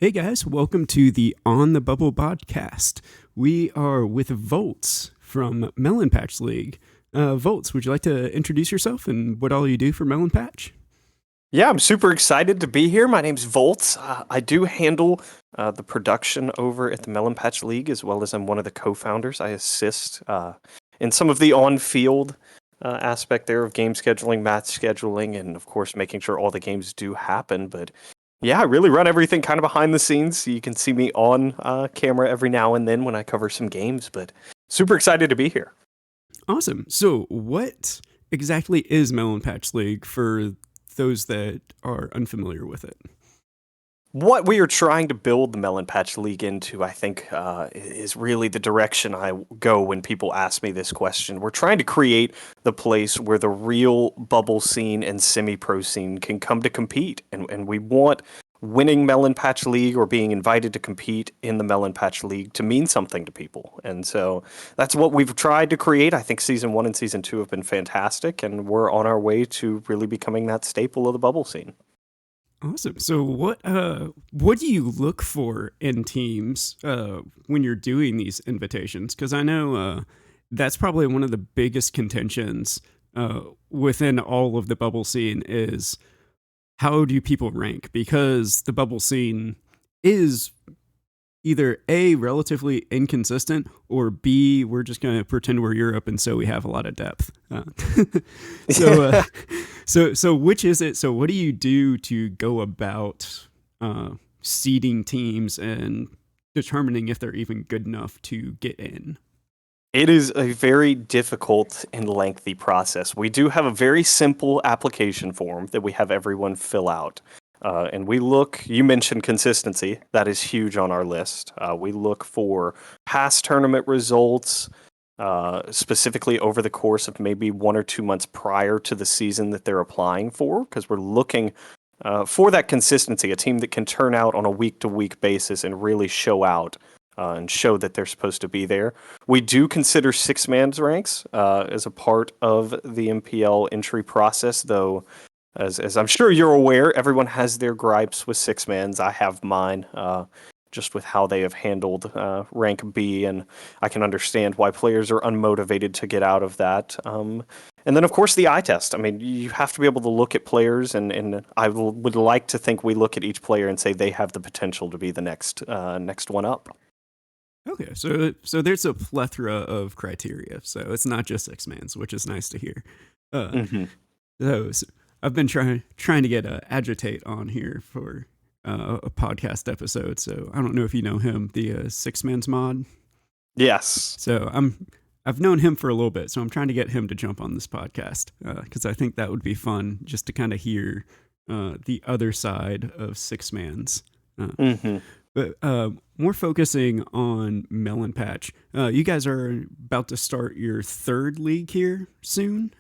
Hey guys, welcome to the On the Bubble podcast. We are with Volts from Melon Patch League. Volts, would you like to introduce yourself and what all you do for Melon Patch? Yeah, I'm super excited to be here. My name's Volts. I do handle the production over at the Melon Patch League, as well as I'm one of the co-founders. I assist in some of the on-field aspect there of game scheduling, match scheduling, and of course making sure all the games do happen. But yeah, I really run everything kind of behind the scenes. You can see me on camera every now and then when I cover some games, but super excited to be here. Awesome. So, what exactly is Melon Patch League for those that are unfamiliar with it? What we are trying to build the Melon Patch League into, I think, is really the direction I go when people ask me this question. We're trying to create the place where the real bubble scene and semi-pro scene can come to compete. And we want winning Melon Patch League or being invited to compete in the Melon Patch League to mean something to people. And so that's what we've tried to create. I think Season 1 and Season 2 have been fantastic, and we're on our way to really becoming that staple of the bubble scene. Awesome. So, what do you look for in teams when you're doing these invitations? Because I know that's probably one of the biggest contentions within all of the bubble scene is how do people rank? Because the bubble scene is either A, relatively inconsistent, or B, we're just going to pretend we're Europe and so we have a lot of depth. So, so which is it? So what do you do to go about seeding teams and determining if they're even good enough to get in? It is a very difficult and lengthy process. We do have a very simple application form that we have everyone fill out. And we look, you mentioned consistency. That is huge on our list. We look for past tournament results, specifically over the course of maybe 1 or 2 months prior to the season that they're applying for, because we're looking for that consistency, a team that can turn out on a week-to-week basis and really show out and show that they're supposed to be there. We do consider six-man's ranks as a part of the MPL entry process, though. As I'm sure you're aware, everyone has their gripes with six-mans. I have mine, just with how they have handled rank B, and I can understand why players are unmotivated to get out of that. And then, of course, the eye test. I mean, you have to be able to look at players, and would like to think we look at each player and say they have the potential to be the next one up. Okay, so there's a plethora of criteria. So it's not just six mans, which is nice to hear. Mm-hmm. So I've been trying to get Agitate on here for a podcast episode. So I don't know if you know him, the Six Man's mod. Yes. So I've known him for a little bit, so I'm trying to get him to jump on this podcast because I think that would be fun just to kind of hear the other side of Six Man's. Mm-hmm. But more focusing on Melon Patch, you guys are about to start your third league here soon.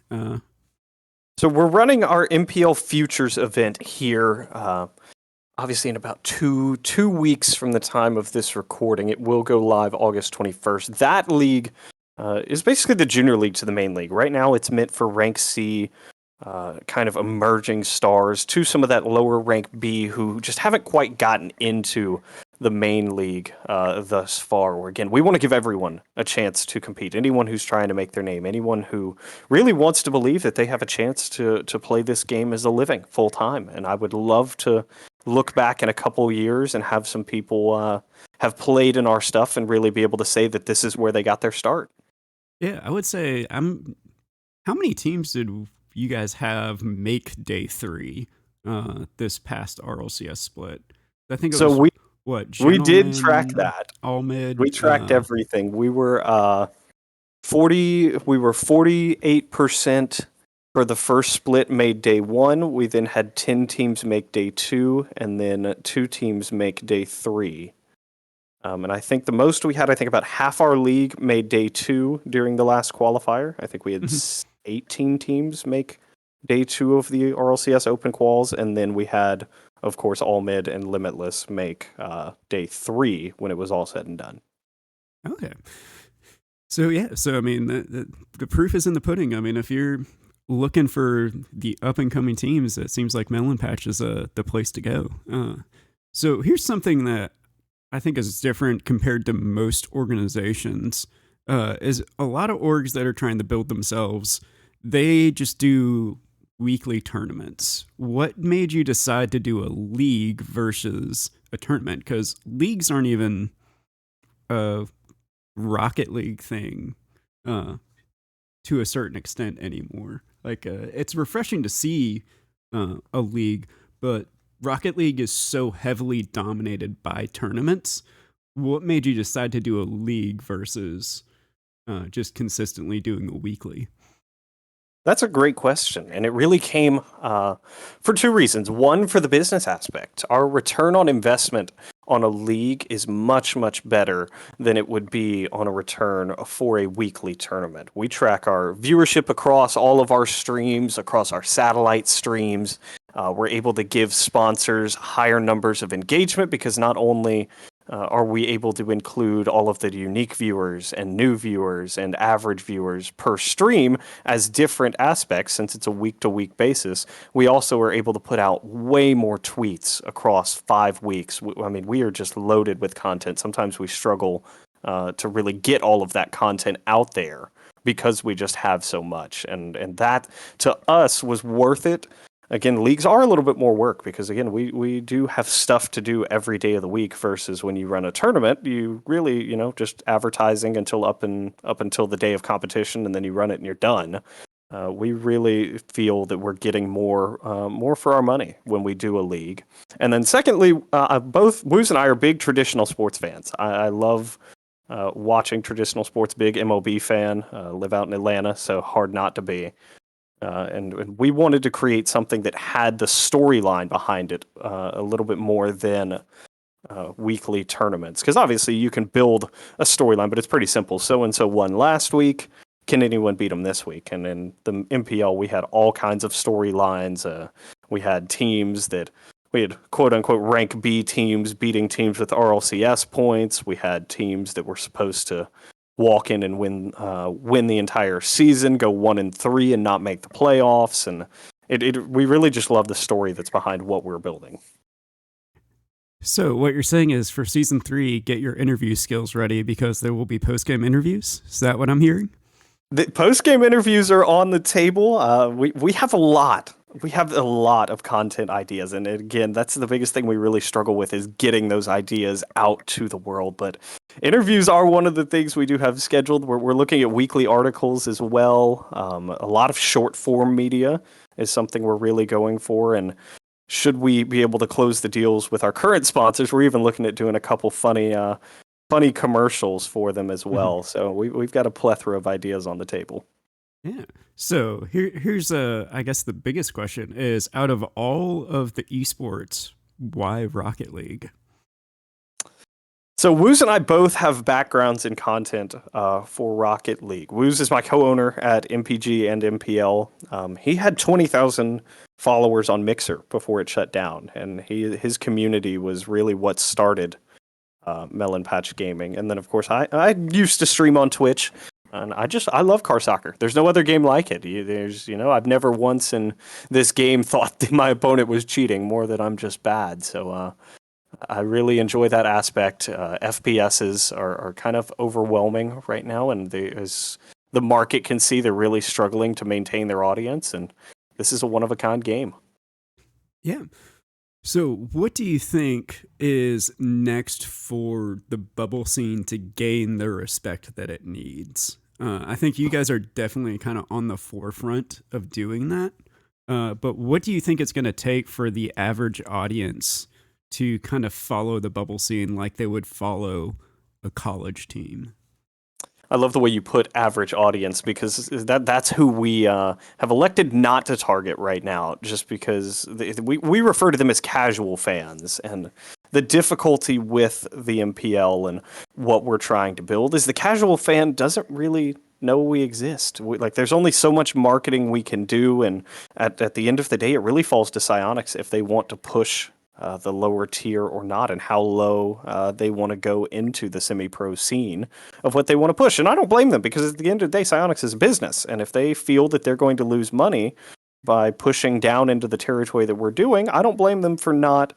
So we're running our MPL Futures event here, obviously in about two weeks from the time of this recording. It will go live August 21st. That league is basically the junior league to the main league. Right now it's meant for rank C, kind of emerging stars, to some of that lower rank B who just haven't quite gotten into the main league thus far. Where again, we want to give everyone a chance to compete. Anyone who's trying to make their name, anyone who really wants to believe that they have a chance to play this game as a living full time. And I would love to look back in a couple years and have some people have played in our stuff and really be able to say that this is where they got their start. Yeah, I would say how many teams did you guys have make day 3 this past RLCS split? I think it was we did track that. All mid. We tracked everything. We were 48% for the first split made day 1. We then had 10 teams make day 2, and then 2 teams make day 3. And I think the most we had, about half our league made day 2 during the last qualifier. I think we had 18 teams make day 2 of the RLCS Open Quals, and then we had, of course, All Mid and Limitless make day 3 when it was all said and done. Okay. So yeah, I mean, the proof is in the pudding. I mean, if you're looking for the up and coming teams, it seems like Melon Patch is the place to go. So here's something that I think is different compared to most organizations. Is a lot of orgs that are trying to build themselves, they just do weekly tournaments. What made you decide to do a league versus a tournament? Because leagues aren't even a Rocket League thing uh, to a certain extent anymore. Like, it's refreshing to see a league, but Rocket League is so heavily dominated by tournaments. What made you decide to do a league versus just consistently doing a weekly? That's a great question. And it really came for two reasons. One, for the business aspect. Our return on investment on a league is much, much better than it would be on a return for a weekly tournament. We track our viewership across all of our streams, across our satellite streams. We're able to give sponsors higher numbers of engagement because not only are we able to include all of the unique viewers and new viewers and average viewers per stream as different aspects since it's a week to week basis. We also are able to put out way more tweets across 5 weeks. I mean, we are just loaded with content. Sometimes we struggle to really get all of that content out there because we just have so much. And that to us was worth it. Again, leagues are a little bit more work because again, we do have stuff to do every day of the week versus when you run a tournament, you really, just advertising until up until the day of competition and then you run it and you're done. We really feel that we're getting more for our money when we do a league. And then secondly, both Woos and I are big traditional sports fans. I love watching traditional sports, big MLB fan, live out in Atlanta, so hard not to be. And we wanted to create something that had the storyline behind it a little bit more than weekly tournaments. Because obviously you can build a storyline, but it's pretty simple. So and so won last week. Can anyone beat them this week? And in the MPL, we had all kinds of storylines. We had teams that we had quote unquote rank B teams beating teams with RLCS points. We had teams that were supposed to walk in and win the entire season, go 1-3 and not make the playoffs, and we really just love the story that's behind what we're building. So what you're saying is for season 3, get your interview skills ready because there will be post game interviews. Is that what I'm hearing? The post game interviews are on the table. We have a lot. We have a lot of content ideas, and again, that's the biggest thing we really struggle with is getting those ideas out to the world. But interviews are one of the things we do have scheduled. We're looking at weekly articles as well. A lot of short form media is something we're really going for, and should we be able to close the deals with our current sponsors, we're even looking at doing a couple funny commercials for them as well. So we've got a plethora of ideas on the table. Yeah. So here's I guess the biggest question is out of all of the esports, why Rocket League? So Woos and I both have backgrounds in content for Rocket League. Woos is my co-owner at MPG and MPL. He had 20,000 followers on Mixer before it shut down, and his community was really what started Melon Patch Gaming. And then, of course, I used to stream on Twitch, and I love car soccer. There's no other game like it. I've never once in this game thought that my opponent was cheating, more that I'm just bad. So I really enjoy that aspect. FPSs are kind of overwhelming right now, and as the market can see, they're really struggling to maintain their audience, and this is a one-of-a-kind game. Yeah. So, what do you think is next for the bubble scene to gain the respect that it needs? I think you guys are definitely kind of on the forefront of doing that. But what do you think it's going to take for the average audience to kind of follow the bubble scene like they would follow a college team? I love the way you put average audience because that's who we have elected not to target right now, just because we refer to them as casual fans. And the difficulty with the MPL and what we're trying to build is the casual fan doesn't really know we exist. There's only so much marketing we can do, and at the end of the day, it really falls to Psyonix if they want to push the lower tier or not, and how low they want to go into the semi-pro scene of what they want to push. And I don't blame them, because at the end of the day, Psyonix is a business, and if they feel that they're going to lose money by pushing down into the territory that we're doing, I don't blame them for not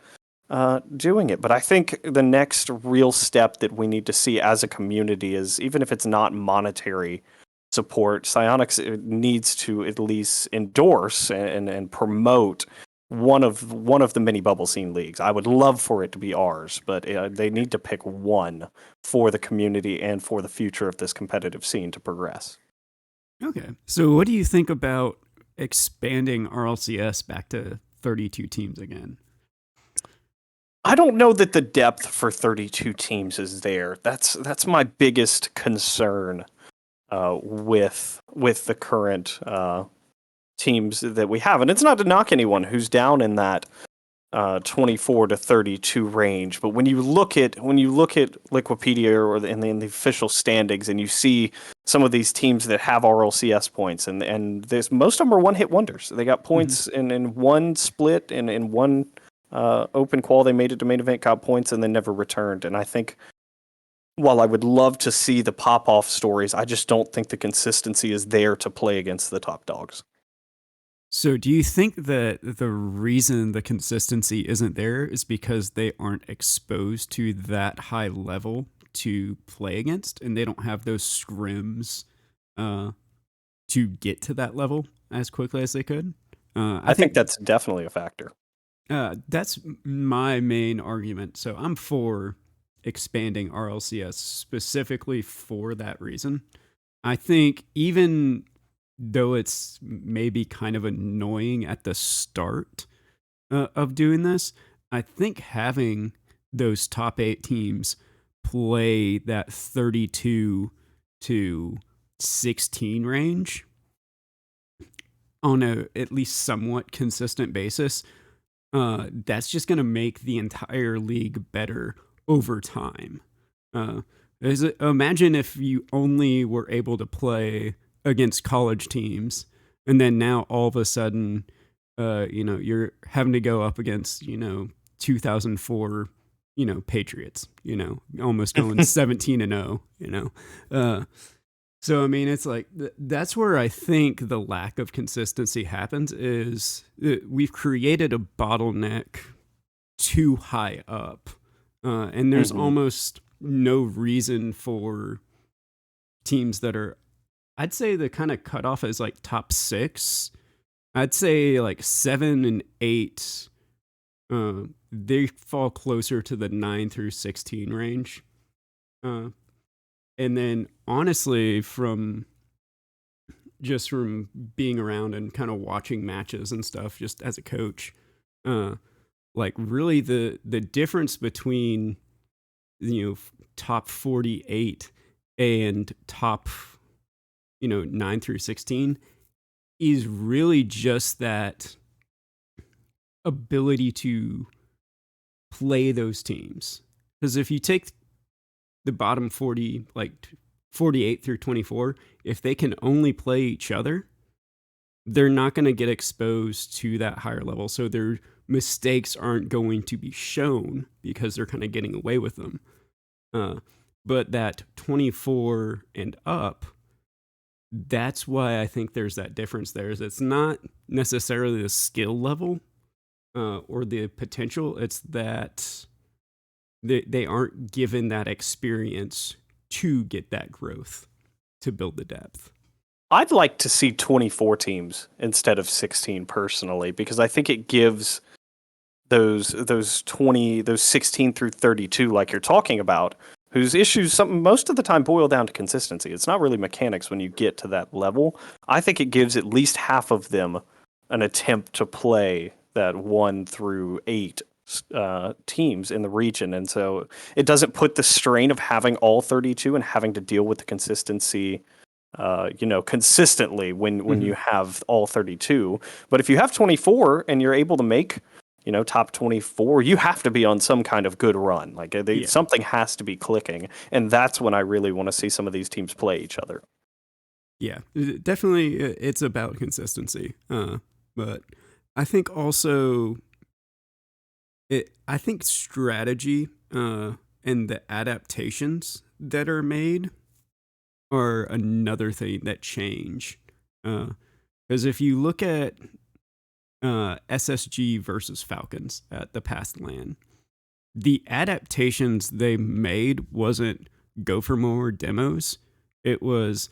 doing it. But I think the next real step that we need to see as a community is, even if it's not monetary support, Psionics needs to at least endorse and promote one of the mini bubble scene leagues. I would love for it to be ours, but they need to pick one for the community and for the future of this competitive scene to progress. Okay. So what do you think about expanding RLCS back to 32 teams again? I don't know that the depth for 32 teams is there. That's my biggest concern with the current teams that we have, and it's not to knock anyone who's down in that 24 to 32 range. But when you look at Liquipedia or in the official standings, and you see some of these teams that have RLCS points, and there's most of them are one hit wonders. They got Mm-hmm. points in one split and in one open qual. They made it to main event, got points, and then never returned. And I think, while I would love to see the pop off stories, I just don't think the consistency is there to play against the top dogs. So do you think that the reason the consistency isn't there is because they aren't exposed to that high level to play against, and they don't have those scrims uh, to get to that level as quickly as they could? I I think think that's definitely a factor. that's my main argument. So I'm for expanding RLCS specifically for that reason. I think even though it's maybe kind of annoying at the start of doing this, I think having those top 8 teams play that 32 to 16 range on a at least somewhat consistent basis, that's just going to make the entire league better over time. Uh, Imagine if you only were able to play against college teams, and then now all of a sudden, you're having to go up against 2004, Patriots, almost going 17-0, So I mean, it's like that's where I think the lack of consistency happens. Is we've created a bottleneck too high up, and there's Hmm. almost no reason for teams that are, I'd say the kind of cutoff is like top 6. I'd say like 7 and 8. They fall closer to the 9 through 16 range. Uh, and then honestly, from being around and kind of watching matches and stuff, just as a coach, uh, like really the difference between top 48 and top 9 through 16 is really just that ability to play those teams. Because if you take the bottom 40, like 48 through 24, if they can only play each other, they're not going to get exposed to that higher level. So their mistakes aren't going to be shown because they're kind of getting away with them. But that 24 and up, that's why I think there's that difference there. Is it's not necessarily the skill level or the potential. It's that they aren't given that experience to get that growth, to build the depth. I'd like to see 24 teams instead of 16 personally, because I think it gives those 16 through 32, like you're talking about, whose issues something most of the time boil down to consistency. It's not really mechanics when you get to that level. I think it gives at least half of them an attempt to play that 1 through 8 teams in the region, and so it doesn't put the strain of having all 32 and having to deal with the consistency consistently when Mm-hmm. you have all 32. But if you have 24 and you're able to make, top 24, you have to be on some kind of good run. Like Yeah. something has to be clicking. And that's when I really want to see some of these teams play each other. Yeah, definitely it's about consistency. But I think also I think strategy and the adaptations that are made are another thing that change. Because if you look at SSG versus Falcons at the past LAN, the adaptations they made wasn't go for more demos. It was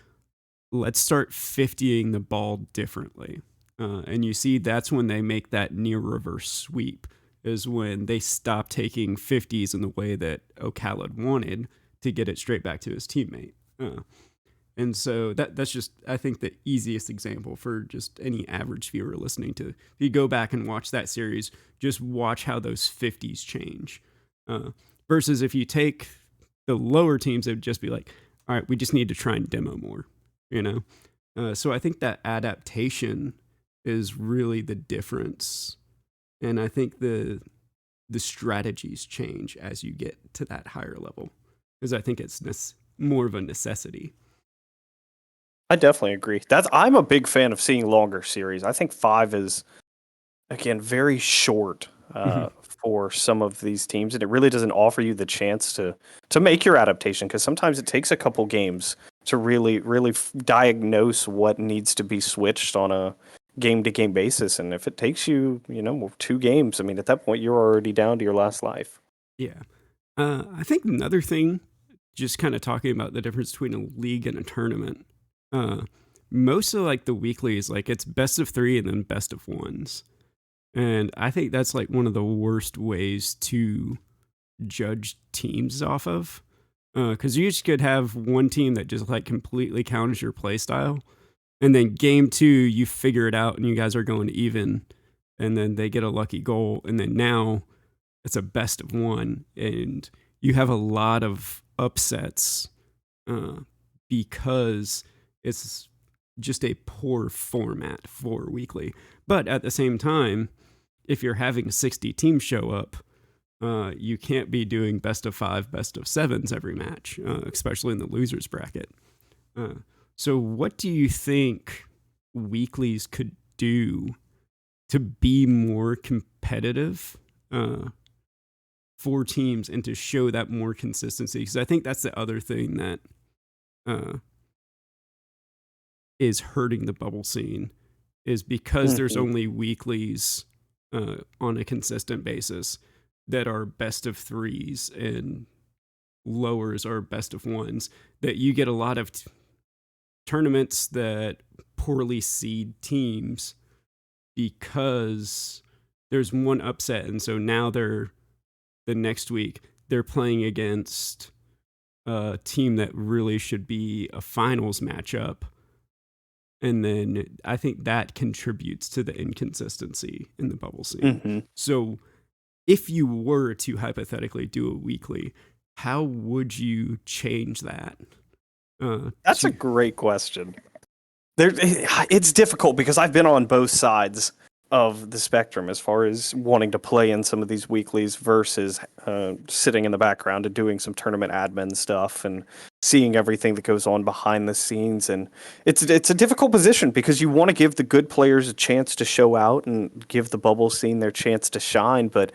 let's start 50ing the ball differently. And you see that's when they make that near reverse sweep, is when they stop taking 50s in the way that O'Kallid wanted to get it straight back to his teammate. And so that's just, I think, the easiest example for just any average viewer listening to. If you go back and watch that series, just watch how those 50s change. Versus if you take the lower teams, it would just be like, all right, we just need to try and demo more, you know? So I think that adaptation is really the difference. And I think the strategies change as you get to that higher level, because I think it's more of a necessity. I definitely agree. I'm a big fan of seeing longer series. I think 5 is, again, very short Mm-hmm. for some of these teams, and it really doesn't offer you the chance to make your adaptation, because sometimes it takes a couple games to really diagnose what needs to be switched on a game to game basis. And if it takes you, 2 games, I mean, at that point you're already down to your last life. Yeah. I think another thing, just kind of talking about the difference between a league and a tournament, uh, most of like the weeklies, like it's best of 3 and then best of 1s. And I think that's like one of the worst ways to judge teams off of. Because you just could have one team that just like completely counters your play style. And then game 2, you figure it out and you guys are going even. And then they get a lucky goal. And then now it's a best of 1. And you have a lot of upsets because it's just a poor format for weekly. But at the same time, if you're having 60 teams show up, you can't be doing best of 5, best of 7s every match, especially in the losers bracket. So, what do you think weeklies could do to be more competitive for teams and to show that more consistency? Because I think that's the other thing that uh, is hurting the bubble scene, is because there's Mhm. only weeklies on a consistent basis that are best of 3s and lowers are best of 1s, that you get a lot of tournaments that poorly seed teams because there's one upset, and so now the next week they're playing against a team that really should be a finals matchup. And then I think that contributes to the inconsistency in the bubble scene. Mhm. So if you were to hypothetically do a weekly, how would you change that? That's a To great question. It's difficult because I've been on both sides of the spectrum as far as wanting to play in some of these weeklies versus sitting in the background and doing some tournament admin stuff and seeing everything that goes on behind the scenes. And it's a difficult position because you want to give the good players a chance to show out and give the bubble scene their chance to shine. But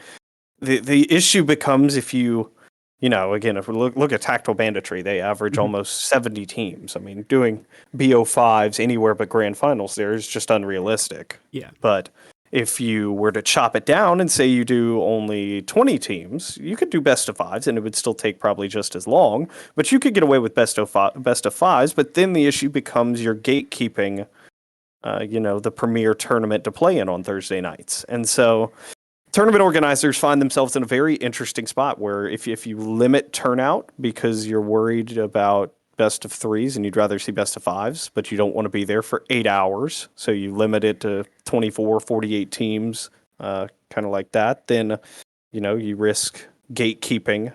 the issue becomes if again, if we look at Tactile Banditry, they average Mhm. almost 70 teams. I mean, doing BO5s anywhere but grand finals there is just unrealistic. Yeah. But if you were to chop it down and say you do only 20 teams, you could do best of fives and it would still take probably just as long, but you could get away with best of fives. But then the issue becomes you're gatekeeping, the premier tournament to play in on Thursday nights. And so tournament organizers find themselves in a very interesting spot where if you limit turnout because you're worried about best of 3s and you'd rather see best of 5s, but you don't want to be there for 8 hours, so you limit it to 24, 48 teams, kind of like that, then you risk gatekeeping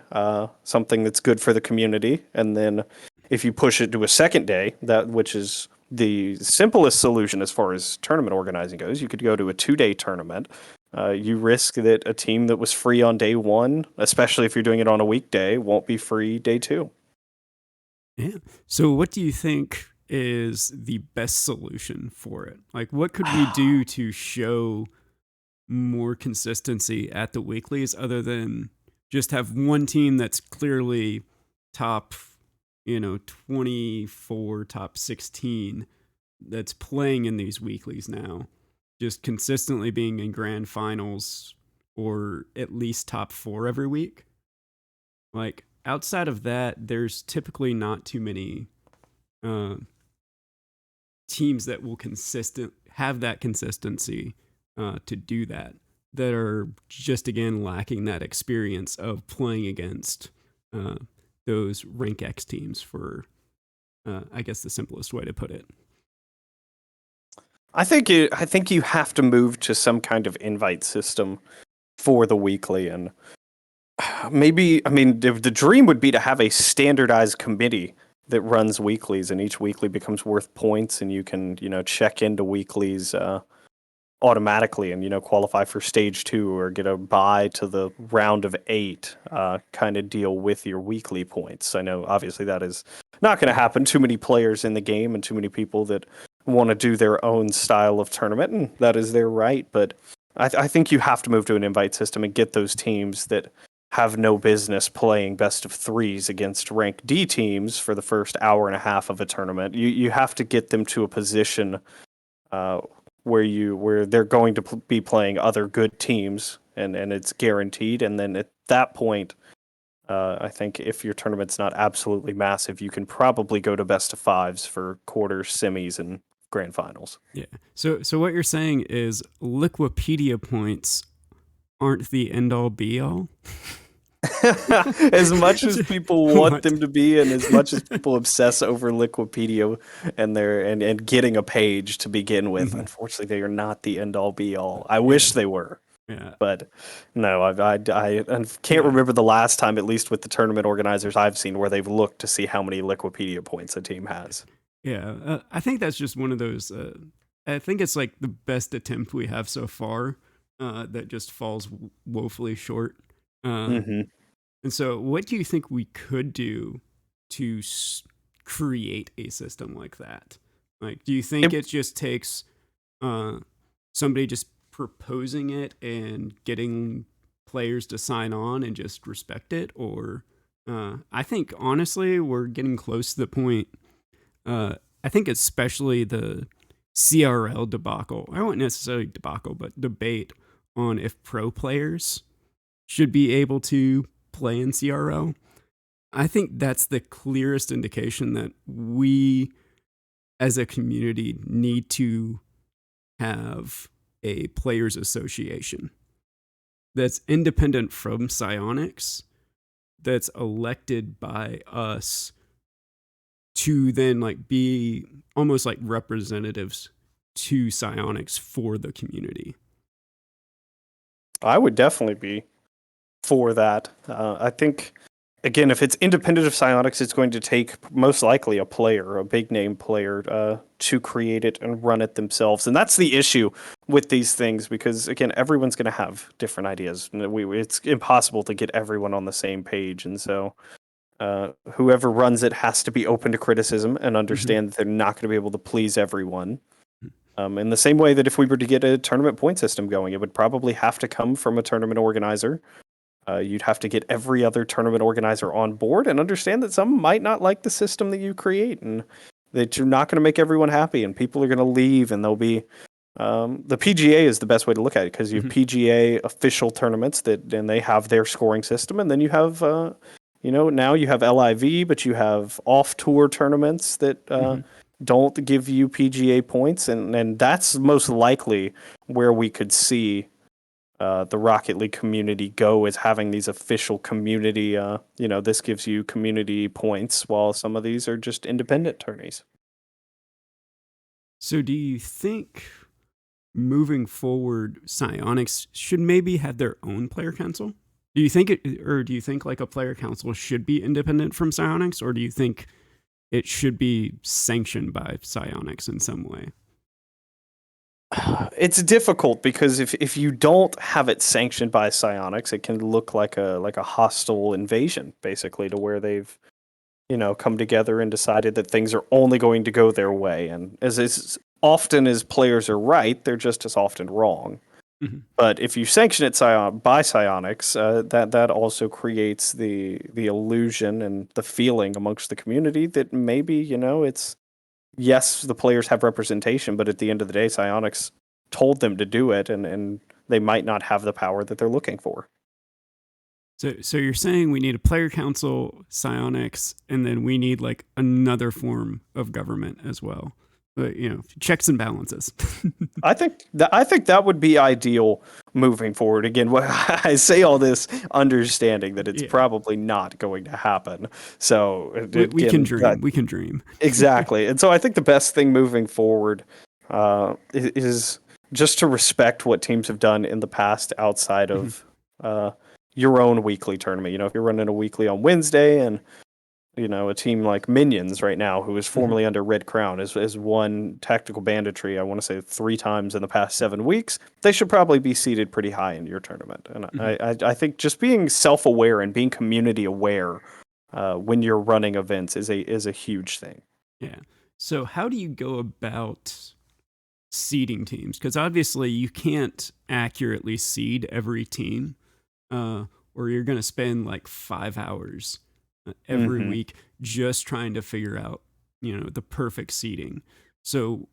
something that's good for the community. And then if you push it to a second day, which is the simplest solution as far as tournament organizing goes, you could go to a 2-day tournament. You risk that a team that was free on day 1, especially if you're doing it on a weekday, won't be free day 2. Yeah. So what do you think is the best solution for it? Like, what could we do to show more consistency at the weeklies other than just have one team that's clearly top, 24, top 16 that's playing in these weeklies now, just consistently being in grand finals or at least top 4 every week? Like outside of that, there's typically not too many uh, teams that will consistent have that consistency to do that. That are just again lacking that experience of playing against uh, those rank X teams. For I guess the simplest way to put it. I think you have to move to some kind of invite system for the weekly, and maybe, I mean, the dream would be to have a standardized committee that runs weeklies, and each weekly becomes worth points, and you can, check into weeklies automatically and, qualify for stage 2 or get a bye to the round of 8 kind of deal with your weekly points. I know obviously that is not going to happen. Too many players in the game and too many people that want to do their own style of tournament, and that is their right. But I think you have to move to an invite system and get those teams that have no business playing best of threes against rank D teams for the first hour and a half of a tournament. You have to get them to a position uh, where they're going to be playing other good teams, and it's guaranteed. And then at that point, I think if your tournament's not absolutely massive, you can probably go to best of fives for quarters, semis, and grand finals. Yeah. So what you're saying is Liquipedia points aren't the end all be all. As much as people want What? them to be, and as much as people obsess over Liquipedia and getting a page to begin with, Mhm. unfortunately, they are not the end all be all. I Yeah. wish they were. Yeah. But no, I can't No. remember the last time, at least with the tournament organizers I've seen, where they've looked to see how many Liquipedia points a team has. Yeah. I think that's just one of those. I think it's like the best attempt we have so far that just falls woefully short. Uh, Hmm. and so, what do you think we could do to create a system like that? Like, do you think It, it just takes uh, somebody just proposing it and getting players to sign on and just respect it? Or I think honestly, we're getting close to the point. I think especially the CRL debacle. I won't necessarily debacle, but debate on if pro players should be able to play in CRL. I think that's the clearest indication that we as a community need to have a players association that's independent from psionics, that's elected by us to then like be almost like representatives to psionics for the community. I would definitely be for that. I think, again, if it's independent of psionics, it's going to take most likely a player, a big name player, to create it and run it themselves. And that's the issue with these things, because again, everyone's going to have different ideas. It's impossible to get everyone on the same page, and so whoever runs it has to be open to criticism and Mm-hmm. understand that they're not going to be able to please everyone. In the same way that if we were to get a tournament point system going, it would probably have to come from a tournament organizer. You'd have to get every other tournament organizer on board and understand that some might not like the system that you create, and that you're not going to make everyone happy, and people are going to leave, and they'll be. The PGA is the best way to look at it, because you have Mm-hmm. PGA official tournaments and they have their scoring system, and then you have, now you have LIV, but you have off tour tournaments that Mm-hmm. don't give you PGA points, and that's most likely where we could see the Rocket League community go, is having these official community. This gives you community points, while some of these are just independent tourneys. So, do you think moving forward, psionics should maybe have their own player council? Do you think it, or do you think like a player council should be independent from psionics, or do you think it should be sanctioned by psionics in some way? It's difficult, because if you don't have it sanctioned by psionics, it can look like a hostile invasion, basically, to where they've come together and decided that things are only going to go their way. And as often as players are right, they're just as often wrong. Mm-hmm. But if you sanction it by psionics, that also creates the illusion and the feeling amongst the community that maybe, it's, yes, the players have representation, but at the end of the day, psionics told them to do it, and they might not have the power that they're looking for. So you're saying we need a player council, psionics, and then we need like another form of government as well. But checks and balances. I think that would be ideal moving forward. Again, I say all this understanding that it's Yeah, probably not going to happen. So we can again, dream. We can dream. exactly. And so I think the best thing moving forward is just to respect what teams have done in the past outside Mhm, of uh, your own weekly tournament. If you're running a weekly on Wednesday and a team like Minions right now, who is mhm, formerly under Red Crown, has won tactical banditry, I want to say 3 times in the past 7 weeks. They should probably be seated pretty high in your tournament. And mhm. I think just being self aware and being community aware when you're running events is a huge thing. Yeah. So how do you go about seeding teams? Because obviously you can't accurately seed every team, uh, or you're going to spend like 5 hours every Hmm. week just trying to figure out, the perfect seeding. So,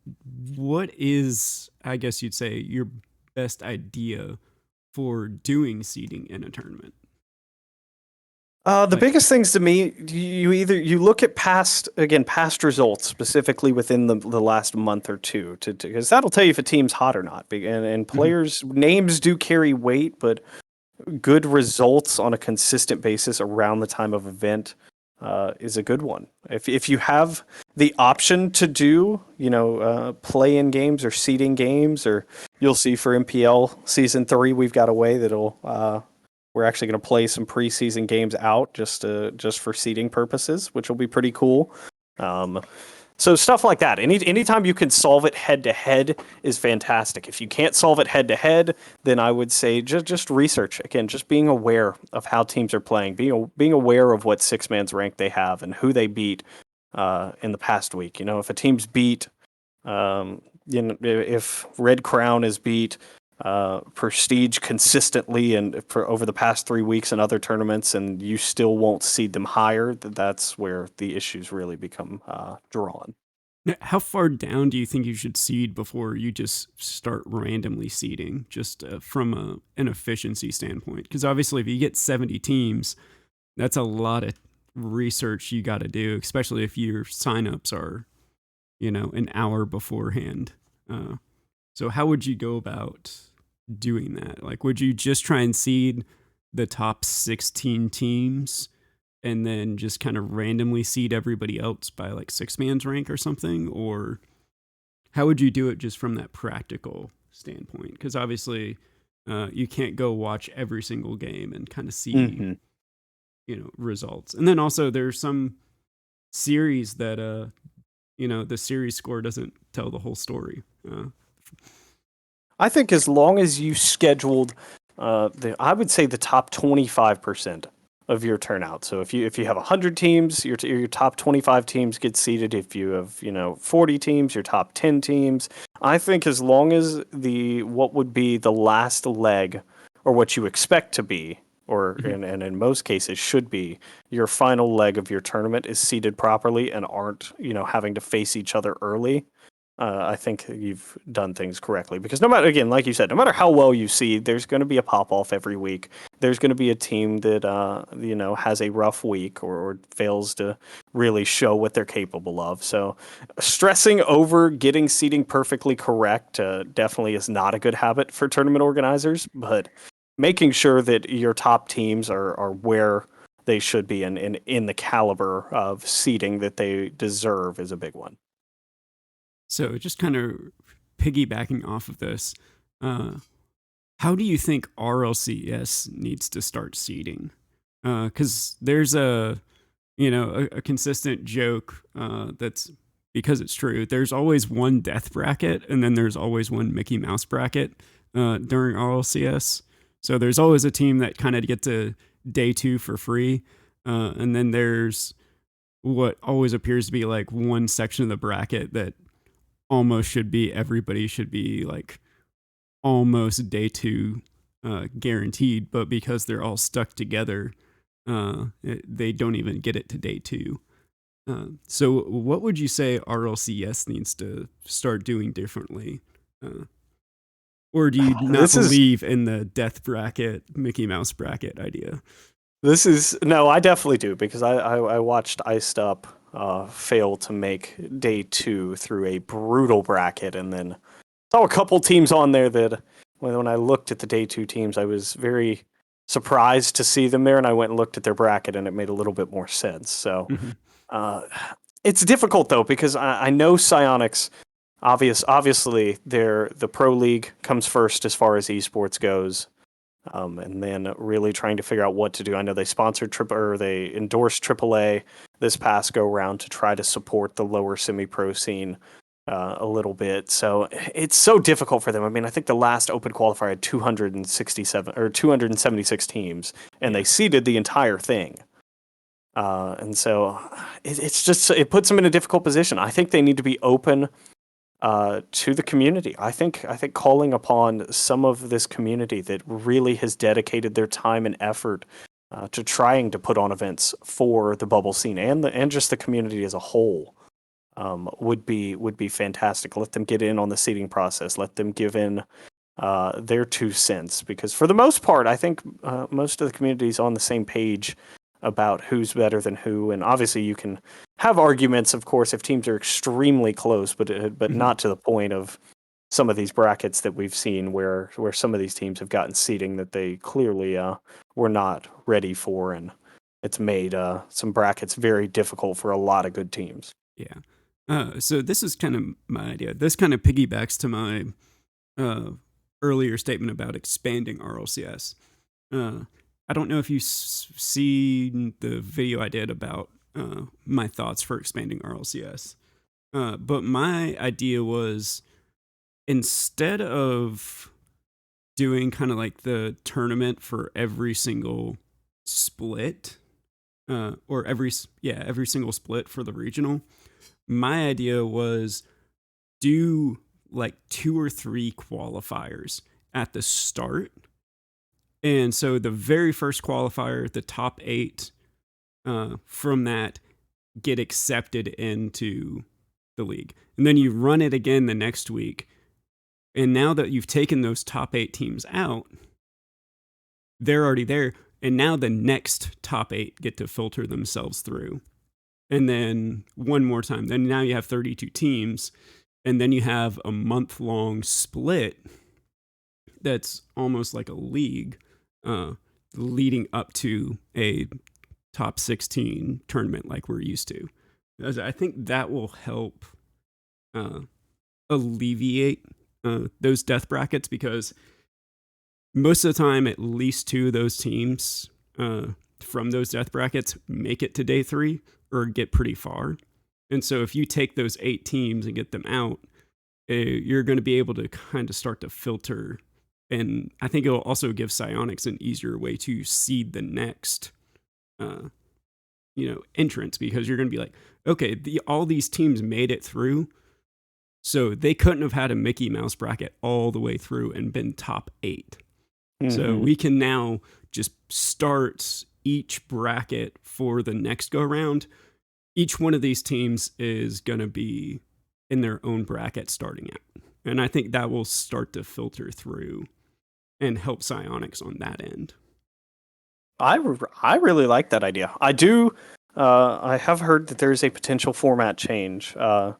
what is, I guess you'd say, your best idea for doing seeding in a tournament? The Like, biggest things to me, you look at past results, specifically within the last month or two, because that'll tell you if a team's hot or not. And mhm, players' names do carry weight, but good results on a consistent basis around the time of event is a good one. If you have the option to do, play-in games or seeding games, or you'll see for MPL season 3, we've got a way that'll we're actually going to play some preseason games out just for seeding purposes, which will be pretty cool. Um, so stuff like that. Anytime you can solve it head to head is fantastic. If you can't solve it head to head, then I would say just research again. Just being aware of how teams are playing, being aware of what six man's rank they have and who they beat in the past week. If a team's beat, if Red Crown is beat. Prestige consistently and for over the past 3 weeks in other tournaments, and you still won't seed them higher. That's where the issues really become drawn. how far down do you think you should seed before you just start randomly seeding, just from an efficiency standpoint? Because obviously, if you get 70 teams, that's a lot of research you got to do, especially if your signups are, an hour beforehand. Uh, so how would you go about doing that? Like, would you just try and seed the top 16 teams and then just kind of randomly seed everybody else by like six man's rank or something? Or how would you do it just from that practical standpoint? Because obviously, you can't go watch every single game and kind of see, Hmm. results. And then also, there's some series that, the series score doesn't tell the whole story. I think as long as you scheduled, I would say the top 25% of your turnout. So if you have 100 teams, your top 25 teams get seeded. If you have 40 teams, your top 10 teams. I think as long as the what would be the last leg, or what you expect to be, or Mhm. and in most cases should be your final leg of your tournament is seeded properly and aren't having to face each other early. I think you've done things correctly, because no matter, again, like you said, no matter how well you seed, there's going to be a pop off every week. There's going to be a team that has a rough week, or fails to really show what they're capable of. So stressing over getting seeding perfectly correct definitely is not a good habit for tournament organizers. But making sure that your top teams are where they should be, and in the caliber of seeding that they deserve, is a big one. So just kind of piggybacking off of this, uh, how do you think RLCS needs to start seeding? Because there's a consistent joke that's because it's true. There's always one death bracket, and then there's always one Mickey Mouse bracket during RLCS. So there's always a team that kind of gets a day two for free, and then there's what always appears to be like one section of the bracket that almost should be everybody should be like almost day two guaranteed, but because they're all stuck together, they don't even get it to day two. So, what would you say RLCS needs to start doing differently? Uh, or do you not This is believe in the death bracket, Mickey Mouse bracket idea? This is no, I definitely do because I watched Iced Up fail to make day two through a brutal bracket, and then saw a couple teams on there that when I looked at the day two teams, I was very surprised to see them there, and I went and looked at their bracket, and it made a little bit more sense. So Mhm. uh, it's difficult though because I know Psionics. Obviously, the pro league comes first as far as esports goes. And then really trying to figure out what to do. I know they sponsored or they endorsed AAA this past go round to try to support the lower semi-pro scene a little bit. So it's so difficult for them. I mean, I think the last open qualifier had 267 or 276 teams, and they Yeah. seeded the entire thing. And so it's just it puts them in a difficult position. I think they need to be open to the community. I think calling upon some of this community that really has dedicated their time and effort to trying to put on events for the bubble scene and just the community as a whole would be fantastic. Let them get in on the seating process. Let them give in their 2 cents because for the most part, I think most of the community is on the same page about who's better than who. And obviously, you can have arguments, of course, if teams are extremely close, but Mhm. not to the point of some of these brackets that we've seen where some of these teams have gotten seating that they clearly were not ready for, and it's made some brackets very difficult for a lot of good teams. Yeah. So this is kind of my idea. This kind of piggybacks to my uh, earlier statement about expanding RLCS. Uh, I don't know if you've seen the video I did about my thoughts for expanding RLCS. But my idea was instead of doing kind of like the tournament for every single split, or every single split for the regional, my idea was do like 2 or 3 qualifiers at the start. And so the very first qualifier, the top 8 from that get accepted into the league. And then you run it again the next week. And now that you've taken those top 8 teams out, they're already there. And now the next top 8 get to filter themselves through. And then one more time. Then now you have 32 teams. And then you have a month-long split that's almost like a league, uh, leading up to a top 16 tournament like we're used to. I think that will help uh, alleviate those death brackets because most of the time, at least 2 of those teams from those death brackets make it to day 3 or get pretty far. And so if you take those 8 teams and get them out, you're going to be able to kind of start to filter. And I think it'll also give Psionics an easier way to seed the next, uh, entrance because you're going to be like, okay, all these teams made it through, so they couldn't have had a Mickey Mouse bracket all the way through and been top 8. So Mm-hmm. we can now just start each bracket for the next go round. Each one of these teams is going to be in their own bracket starting out. And I think that will start to filter through and help Psionics on that end. I really like that idea. I do. I have heard that there's a potential format change to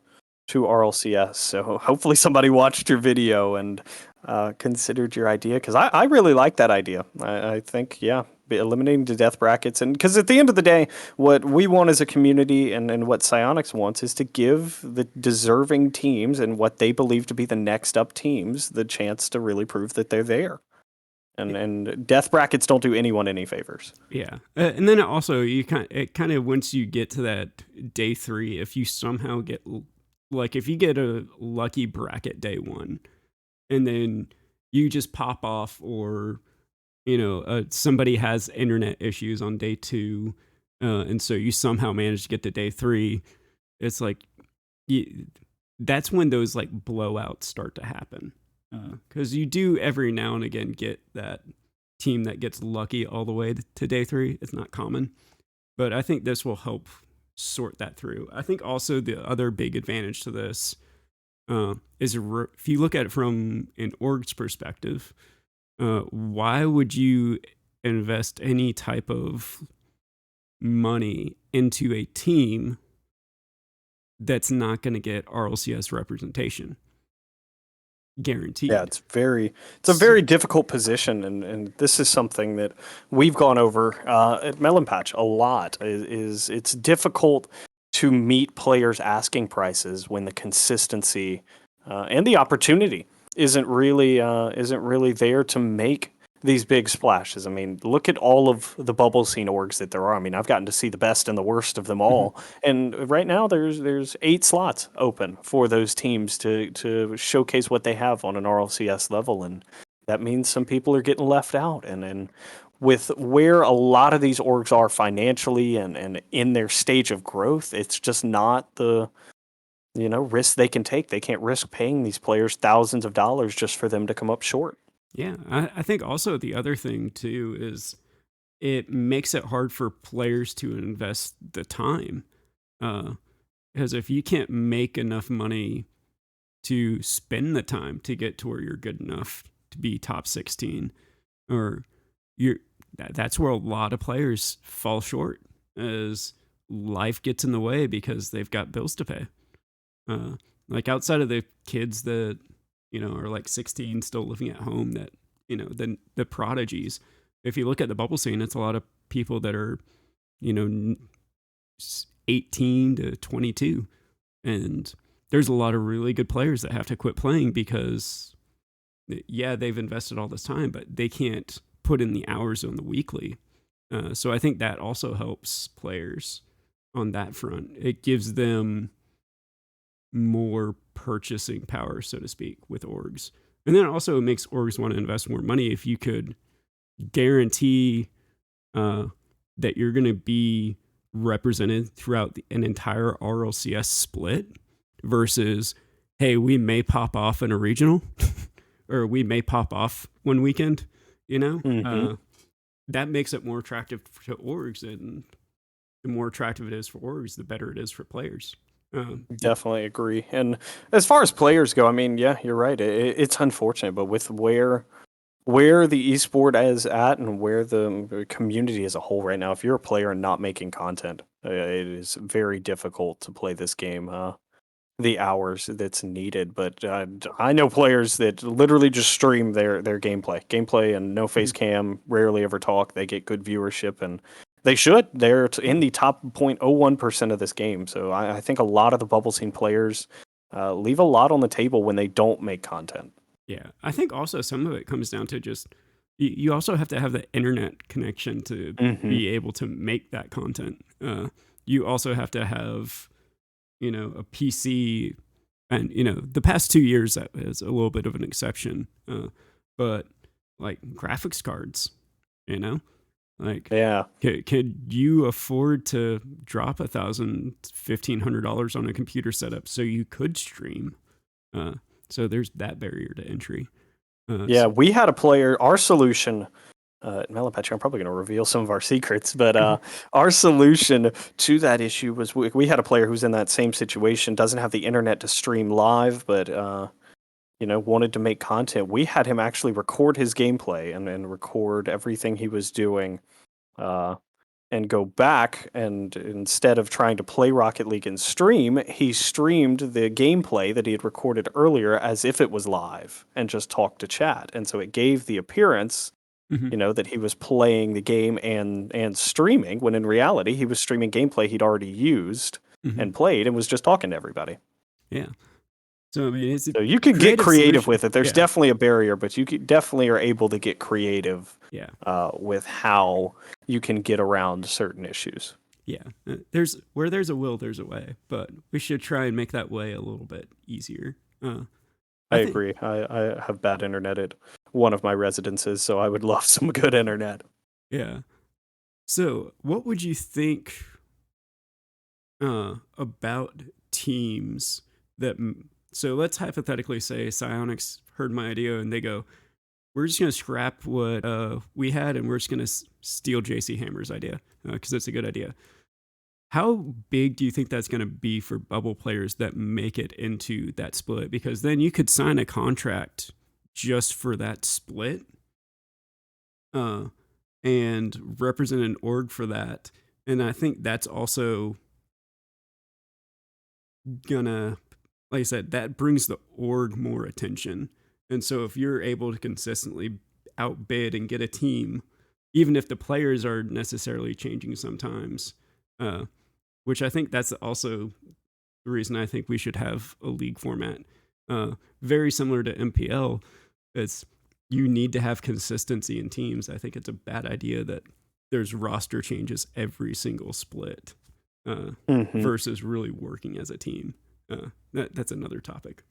RLCS. So hopefully somebody watched your video and considered your idea because I really like that idea. I think yeah, eliminating the death brackets and because at the end of the day, what we want as a community and what Psionics wants is to give the deserving teams and what they believe to be the next up teams the chance to really prove that they're there. And death brackets don't do anyone any favors. Yeah, and then also it kind of once you get to that day 3, if you somehow get like if you get a lucky bracket day 1, and then you just pop off, or somebody has internet issues on day 2, and so you somehow manage to get to day 3, it's like you, that's when those like blowouts start to happen because you do every now and again get that team that gets lucky all the way to day 3. It's not common, but I think this will help sort that through. I think also the other big advantage to this is if you look at it from an org's perspective, why would you invest any type of money into a team that's not going to get RLCS representation Yeah, guaranteed. it's a very difficult position, and this is something that we've gone over at Melon Patch a lot. Is it's difficult to meet players' asking prices when the consistency and the opportunity isn't really there to make these big splashes. I mean, look at all of the bubble scene orgs that there are. I mean, I've gotten to see the best and the worst of them Mhm. all, and right now there's 8 slots open for those teams to showcase what they have on an RLCS level, and that means some people are getting left out. And with where a lot of these orgs are financially and in their stage of growth, it's just not the risk they can take. They can't risk paying these players thousands of dollars just for them to come up short. Yeah, I think also the other thing too is it makes it hard for players to invest the time. Because if you can't make enough money to spend the time to get to where you're good enough to be top 16, or you're that's where a lot of players fall short as life gets in the way because they've got bills to pay. Uh, like outside of the kids that are like 16 still living at home, that the prodigies. If you look at the bubble scene, it's a lot of people that are you know 18 to 22, and there's a lot of really good players that have to quit playing because yeah, they've invested all this time, but they can't put in the hours on the weekly. So I think that also helps players on that front. It gives them more purchasing power, so to speak, with orgs. And then also it makes orgs want to invest more money if you could guarantee uh, that you're going to be represented throughout an entire RLCS split versus, hey, we may pop off in a regional or we may pop off one weekend, Hmm. that makes it more attractive to orgs. And the more attractive it is for orgs, the better it is for players. Yeah. Definitely agree. And as far as players go, I mean, yeah, you're right. It's unfortunate, but with where the esport is at and where the community as a whole right now, if you're a player and not making content, it is very difficult to play this game. The hours that's needed. But I know players that literally just stream their gameplay, and no face Mhm. cam, rarely ever talk. They get good viewership, and they should. They're in the top 0.01% of this game. So I think a lot of the bubble scene players leave a lot on the table when they don't make content. Yeah, I think also some of it comes down to just you also have to have the internet connection to Hmm. be able to make that content. You also have to have a PC, and the past 2 years that is a little bit of an exception, but like graphics cards, you know, like Yeah. could you afford to drop $1,000, $1,500 on a computer setup so you could stream? Uh, so there's that barrier to entry. Yeah, we had a player. Our solution, Melopatch, I'm probably going to reveal some of our secrets, but our solution to that issue was we had a player who's in that same situation, doesn't have the internet to stream live, but wanted to make content. We had him actually record his gameplay and record everything he was doing, uh, and go back, and instead of trying to play Rocket League and stream, he streamed the gameplay that he had recorded earlier as if it was live and just talked to chat. And so it gave the appearance, Mhm. that he was playing the game and streaming, when in reality he was streaming gameplay he'd already used Mhm. and played and was just talking to everybody. Yeah. So I mean, it's a So you can get creative creative solution. with it. There's Yeah. definitely a barrier, but definitely are able to get creative Yeah. with how you can get around certain issues. Yeah. There's a will, there's a way, but we should try and make that way a little bit easier. I I think. agree. I have bad internet at one of my residences, so I would love some good internet. Yeah. So, what would you think about teams that? So let's hypothetically say Psionics heard my idea and they go, "We're just gonna scrap what we had and we're just gonna steal JC Hammer's idea because it's a good idea." How big do you think that's going to be for bubble players that make it into that split? Because then you could sign a contract just for that split. Uh, and represent an org for that. And I think that's also gonna, like I said, that brings the org more attention. And so if you're able to consistently outbid and get a team, even if the players are necessarily changing sometimes, uh, which I think that's also the reason I think we should have a league format, very similar to MPL. It's you need to have consistency in teams. I think it's a bad idea that there's roster changes every single split Hmm. versus really working as a team. That's another topic.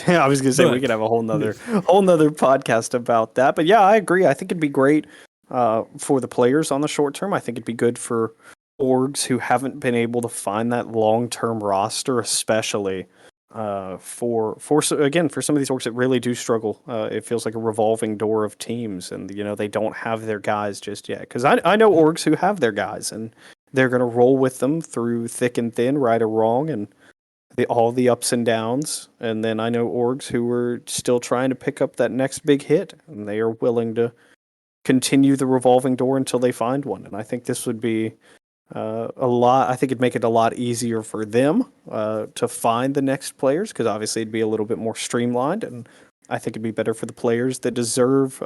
Yeah, I was gonna say we could But have a whole nother podcast about that. But yeah, I agree. I think it'd be great for the players on the short term. I think it'd be good for orgs who haven't been able to find that long term roster, especially again for some of these orgs that really do struggle. It feels like a revolving door of teams, and they don't have their guys just yet. Because I know orgs who have their guys, and they're gonna roll with them through thick and thin, right or wrong, and all the ups and downs. And then I know orgs who are still trying to pick up that next big hit, and they are willing to continue the revolving door until they find one. And I think this would be a lot. I think it'd make it a lot easier for them to find the next players because obviously it'd be a little bit more streamlined, and I think it'd be better for the players that deserve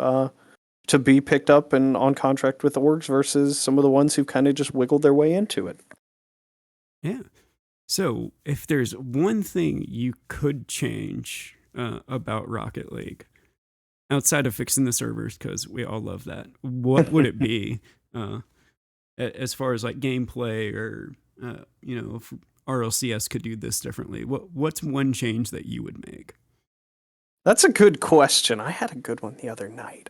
to be picked up and on contract with orgs versus some of the ones who kind of just wiggled their way into it. yeah. So if there's one thing you could change about Rocket League outside of fixing the servers, because we all love that, what would it be? As far as like gameplay or if RLCS could do this differently, what's one change that you would make? That's a good question. I had a good one the other night.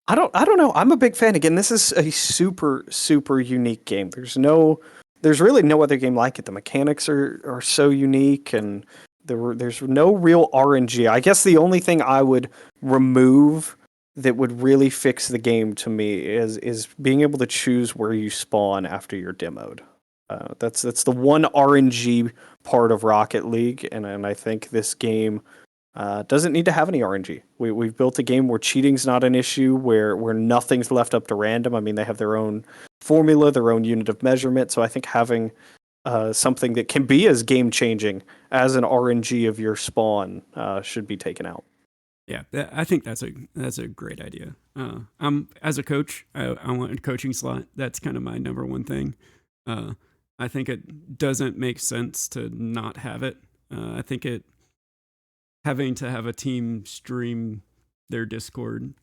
I don't know. I'm a big fan. Again, this is a super unique game. There's really no other game like it. The mechanics are so unique, and there's no real RNG. I guess the only thing I would remove that would really fix the game to me is being able to choose where you spawn after you're demoed. That's the one RNG part of Rocket League, and I think this game doesn't need to have any RNG. We've built a game where cheating's not an issue, where nothing's left up to random. I mean, they have their own formula, their own unit of measurement. So I think having something that can be as game changing as an RNG of your spawn should be taken out. Yeah, I think that's a great idea. I'm as a coach, I want a coaching slot. That's kind of my number one thing. Uh, I think it doesn't make sense to not have it. I think it having to have a team stream their Discord,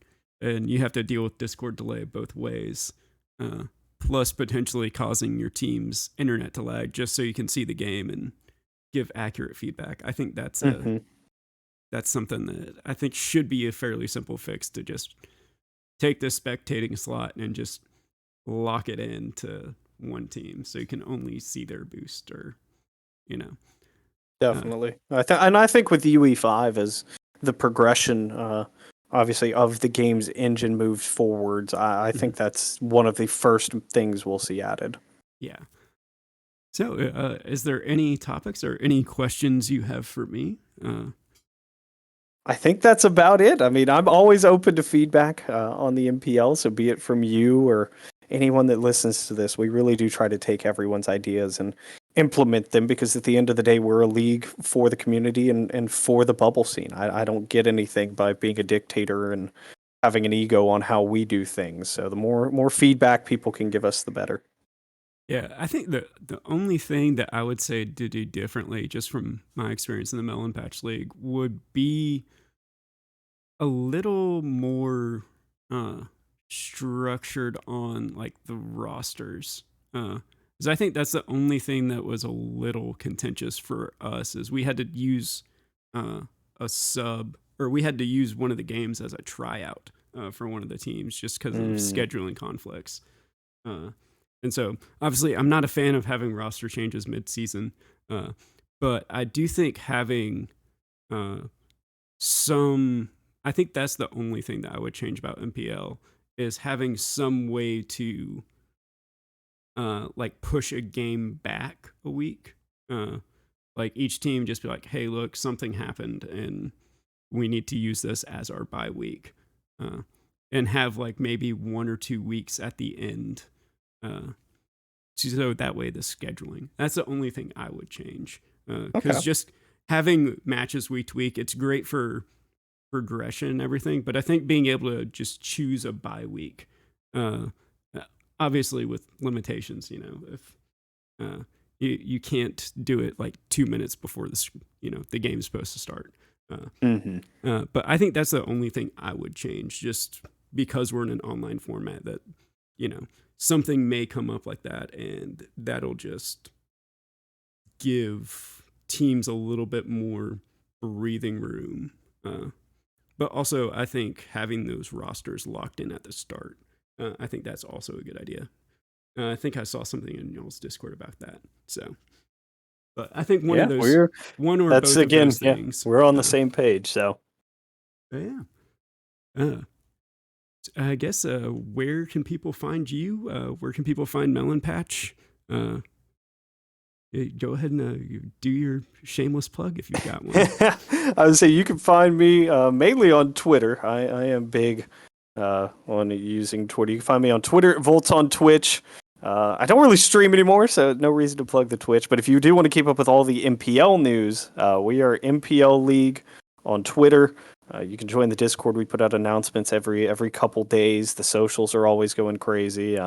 and you have to deal with Discord delay both ways, uh, plus potentially causing your team's internet to lag just so you can see the game and give accurate feedback. I think Mm-hmm. that's something that I think should be a fairly simple fix to just take the spectating slot and just lock it into one team so you can only see their boost or you know uh, Definitely. I think with UE5 as the progression, obviously of the game's engine moves forwards, I think that's one of the first things we'll see added. yeah. So, is there any topics or any questions you have for me? I think that's about it. I mean, I'm always open to feedback on the MPL, so be it from you or anyone that listens to this. We really do try to take everyone's ideas and implement them because at the end of the day, we're a league for the community and for the bubble scene. I don't get anything by being a dictator and having an ego on how we do things. So the more feedback people can give us, the better. Yeah, I think the only thing that I would say to do differently, just from my experience in the Melon Patch League, would be a little more uh, structured on like the rosters. Because I think that's the only thing that was a little contentious for us is we had to use uh, a sub or we had to use one of the games as a tryout for one of the teams just because of Mm, scheduling conflicts. Uh, and so, obviously, I'm not a fan of having roster changes mid-season, but I do think having uh, some. I think that's the only thing that I would change about MPL is having some way to like push a game back a week. Uh, like each team just be like, "Hey, look, something happened, and we need to use this as our bye week." Uh, and have like maybe 1 or 2 weeks at the end. So that way the scheduling, that's the only thing I would change. Because Okay. just having matches week to week, it's great for progression and everything. But I think being able to just choose a bye week, uh, obviously with limitations, if you can't do it like 2 minutes before the game is supposed to start. But I think that's the only thing I would change, just because we're in an online format that, something may come up like that, and that'll just give teams a little bit more breathing room. But also, I think having those rosters locked in at the start, I think that's also a good idea. I think I saw something in y'all's Discord about that. So, but I think one Yeah, of those, one or that's both of again, those things. we're on the same page. So Yeah. Uh, I guess where can people find you? Where can people find Melon Patch? Go ahead and do your shameless plug if you've got one. I would say you can find me mainly on Twitter. I am big on using Twitter. You can find me on Twitter, Volts on Twitch. I don't really stream anymore, so no reason to plug the Twitch. But if you do want to keep up with all the MPL news, we are MPL League on Twitter. You can join the Discord. We put out announcements every couple days. The socials are always going crazy.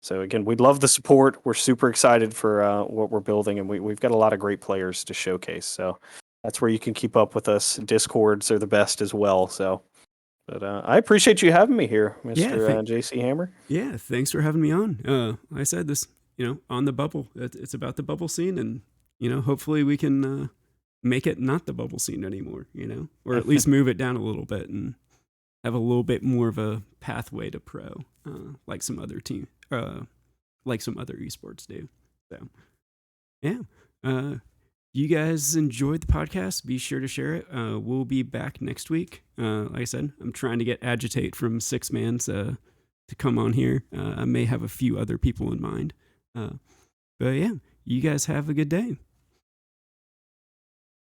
So again, we'd love the support. We're super excited for what we're building, and we've got a lot of great players to showcase. So that's where you can keep up with us. Discords are the best as well. So, but I appreciate you having me here, Mr. JC Hammer. Yeah, thanks for having me on. Like I said, this, on the bubble. It's about the bubble scene, and hopefully we can make it not the bubble scene anymore. Or at least move it down a little bit and have a little bit more of a pathway to pro, like some other like some other esports do. So, yeah. You guys enjoyed the podcast. Be sure to share it. We'll be back next week. Like I said, I'm trying to get Agitate from Six Mans to come on here. I may have a few other people in mind. But yeah, you guys have a good day.